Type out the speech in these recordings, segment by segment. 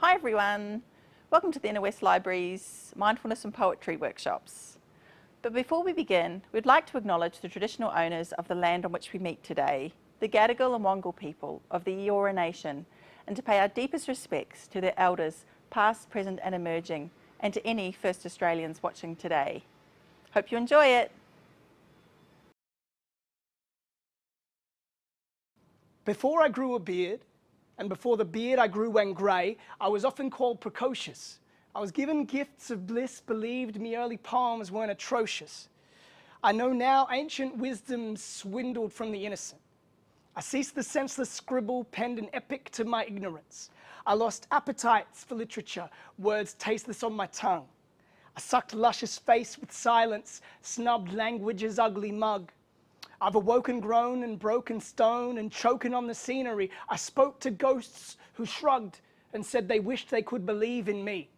Hi everyone, welcome to the Inner West Library's Mindfulness and Poetry workshops. But before we begin, we'd like to acknowledge the traditional owners of the land on which we meet today, the Gadigal and Wangal people of the Eora Nation, and to pay our deepest respects to their elders, past, present and emerging, and to any First Australians watching today. Hope you enjoy it. Before I grew a beard, and before the beard I grew went grey, I was often called precocious. I was given gifts of bliss, believed me early poems weren't atrocious. I know now ancient wisdom swindled from the innocent. I ceased the senseless scribble, penned an epic to my ignorance. I lost appetites for literature, words tasteless on my tongue. I sucked luscious face with silence, snubbed language's ugly mug. I've awoken grown and broken stone and choking on the scenery. I spoke to ghosts who shrugged and said they wished they could believe in me.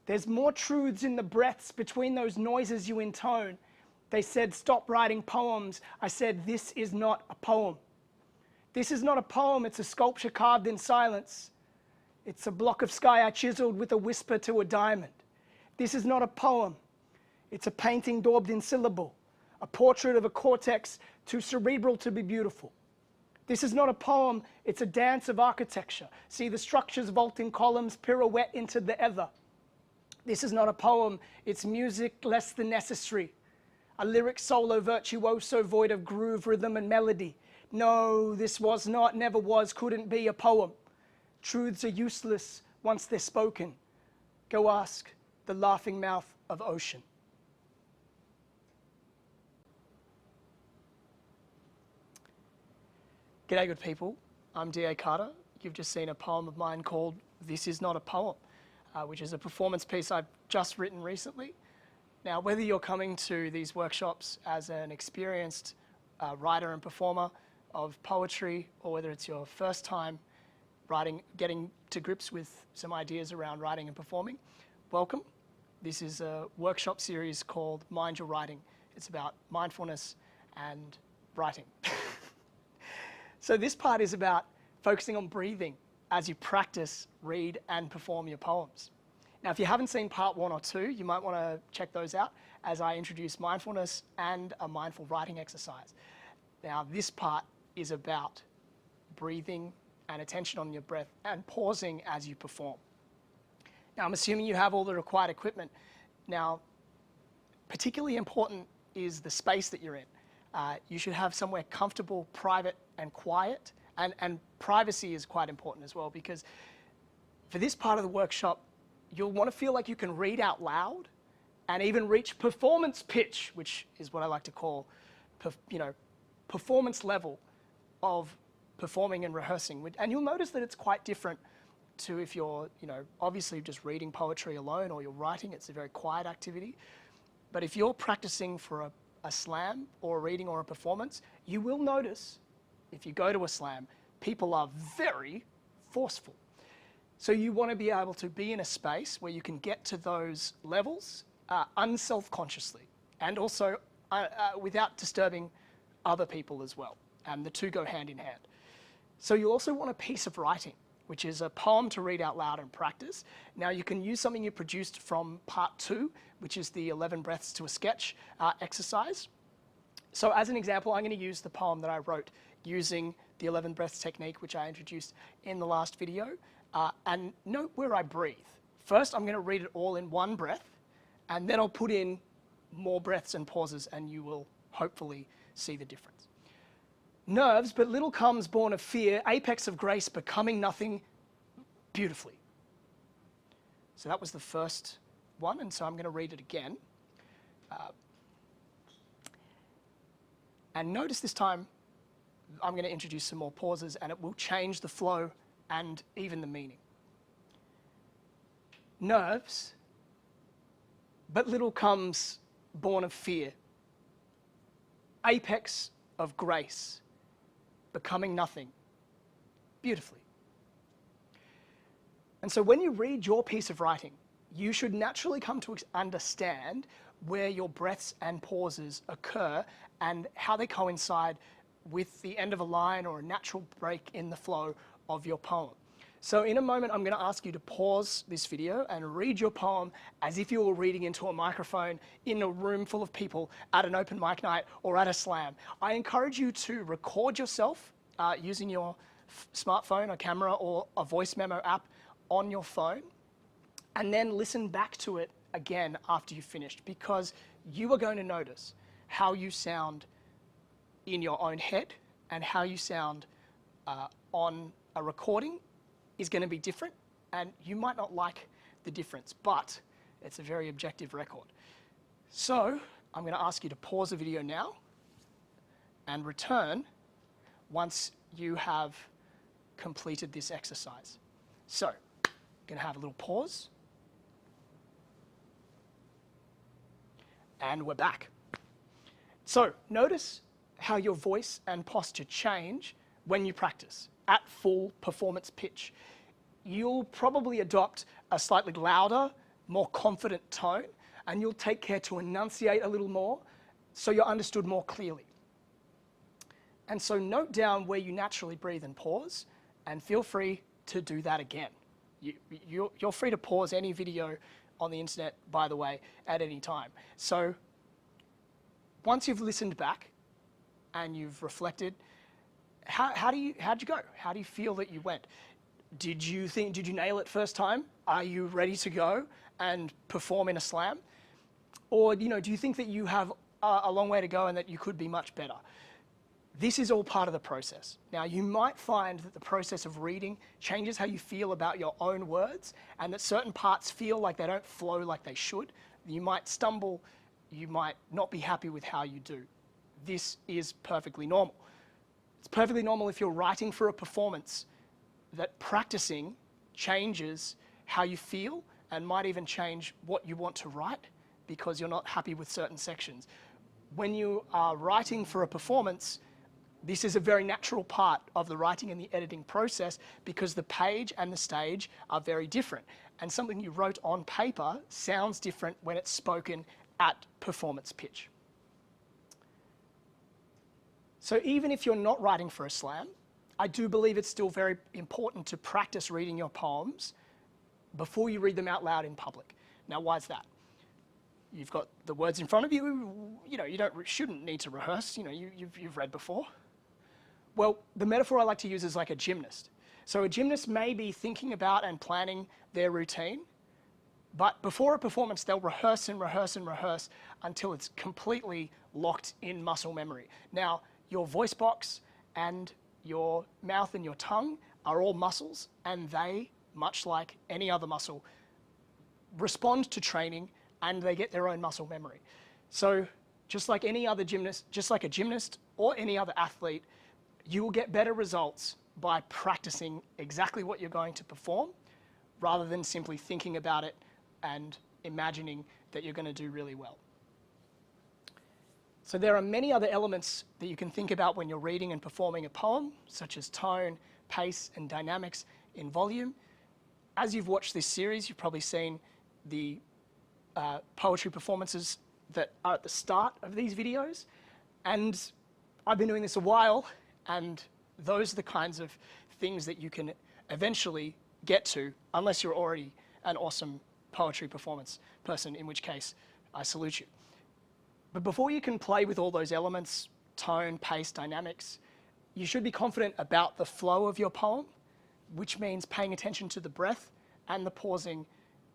There's more truths in the breaths between those noises you intone. They said, stop writing poems. I said, this is not a poem. This is not a poem, it's a sculpture carved in silence. It's a block of sky I chiseled with a whisper to a diamond. This is not a poem, it's a painting daubed in syllable. A portrait of a cortex too cerebral to be beautiful. This is not a poem, it's a dance of architecture. See the structure's vaulting columns pirouette into the ether. This is not a poem, it's music less than necessary. A lyric solo virtuoso void of groove, rhythm and melody. No, this was not, never was, couldn't be a poem. Truths are useless once they're spoken. Go ask the laughing mouth of ocean. G'day good people, I'm D.A Carter. You've just seen a poem of mine called This Is Not a Poem, which is a performance piece I've just written recently. Now, whether you're coming to these workshops as an experienced writer and performer of poetry, or whether it's your first time writing, getting to grips with some ideas around writing and performing, welcome. This is a workshop series called Mind Your Writing. It's about mindfulness and writing. So this part is about focusing on breathing as you practice, read, and perform your poems. Now, if you haven't seen part 1 or 2, you might want to check those out as I introduce mindfulness and a mindful writing exercise. Now, this part is about breathing and attention on your breath and pausing as you perform. Now, I'm assuming you have all the required equipment. Now, particularly important is the space that you're in. You should have somewhere comfortable, private, and quiet. And privacy is quite important as well, because for this part of the workshop, you'll want to feel like you can read out loud and even reach performance pitch, which is what I like to call, performance level of performing and rehearsing. And you'll notice that it's quite different to if you're, obviously just reading poetry alone or you're writing. It's a very quiet activity. But if you're practicing for a slam or a reading or a performance, you will notice, if you go to a slam, people are very forceful. So you want to be able to be in a space where you can get to those levels unself-consciously, and also without disturbing other people as well. And the two go hand in hand. So you also want a piece of writing, which is a poem to read out loud and practice. Now you can use something you produced from part 2, which is the 11 breaths to a sketch exercise. So as an example, I'm going to use the poem that I wrote using the 11 breaths technique, which I introduced in the last video. And note where I breathe. First, I'm going to read it all in one breath, and then I'll put in more breaths and pauses, and you will hopefully see the difference. Nerves, but little comes born of fear, apex of grace, becoming nothing beautifully. So that was the first one, and so I'm going to read it again. And notice this time, I'm going to introduce some more pauses, and it will change the flow and even the meaning. Nerves, but little comes born of fear, apex of grace, becoming nothing beautifully. And so when you read your piece of writing, you should naturally come to understand where your breaths and pauses occur and how they coincide with the end of a line or a natural break in the flow of your poem. So in a moment, I'm going to ask you to pause this video and read your poem as if you were reading into a microphone in a room full of people at an open mic night or at a slam. I encourage you to record yourself using your smartphone, a camera, or a voice memo app on your phone, and then listen back to it again after you've finished, because you are going to notice how you sound in your own head and how you sound on a recording is going to be different, and you might not like the difference, but it's a very objective record. So I'm going to ask you to pause the video now and return once you have completed this exercise. So I'm going to have a little pause, and we're back. So notice how your voice and posture change when you practice at full performance pitch. You'll probably adopt a slightly louder, more confident tone, and you'll take care to enunciate a little more so you're understood more clearly. And so note down where you naturally breathe and pause, and feel free to do that again. You're free to pause any video on the internet, by the way, at any time. So once you've listened back and you've reflected, how'd you go? How do you feel that you went? Did you nail it first time? Are you ready to go and perform in a slam? Or do you think that you have a long way to go and that you could be much better? This is all part of the process. Now, you might find that the process of reading changes how you feel about your own words, and that certain parts feel like they don't flow like they should. You might stumble, you might not be happy with how you do. This is perfectly normal. It's perfectly normal if you're writing for a performance that practicing changes how you feel and might even change what you want to write because you're not happy with certain sections. When you are writing for a performance, this is a very natural part of the writing and the editing process because the page and the stage are very different. And something you wrote on paper sounds different when it's spoken at performance pitch. So even if you're not writing for a slam, I do believe it's still very important to practice reading your poems before you read them out loud in public. Now, why is that? You've got the words in front of you. You shouldn't need to rehearse. You've read before. Well, the metaphor I like to use is like a gymnast. So a gymnast may be thinking about and planning their routine, but before a performance, they'll rehearse and rehearse and rehearse until it's completely locked in muscle memory. Now, your voice box and your mouth and your tongue are all muscles, and they, much like any other muscle, respond to training and they get their own muscle memory. So just like any other gymnast, just like a gymnast or any other athlete, you will get better results by practicing exactly what you're going to perform rather than simply thinking about it and imagining that you're going to do really well. So there are many other elements that you can think about when you're reading and performing a poem, such as tone, pace, and dynamics in volume. As you've watched this series, you've probably seen the poetry performances that are at the start of these videos. And I've been doing this a while, and those are the kinds of things that you can eventually get to, unless you're already an awesome poetry performance person, in which case I salute you. But before you can play with all those elements, tone, pace, dynamics, you should be confident about the flow of your poem, which means paying attention to the breath and the pausing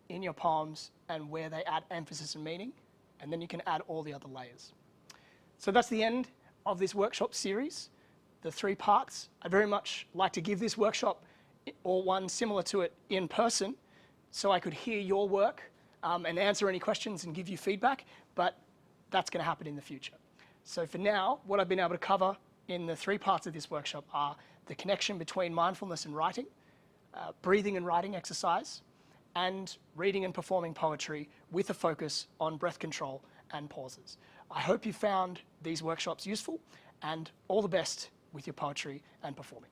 in your poems and where they add emphasis and meaning, and then you can add all the other layers. So that's the end of this workshop series, the 3 parts. I'd very much like to give this workshop or one similar to it in person so I could hear your work and answer any questions and give you feedback, but that's going to happen in the future. So for now, what I've been able to cover in the 3 parts of this workshop are the connection between mindfulness and writing, breathing and writing exercise, and reading and performing poetry with a focus on breath control and pauses. I hope you found these workshops useful, and all the best with your poetry and performing.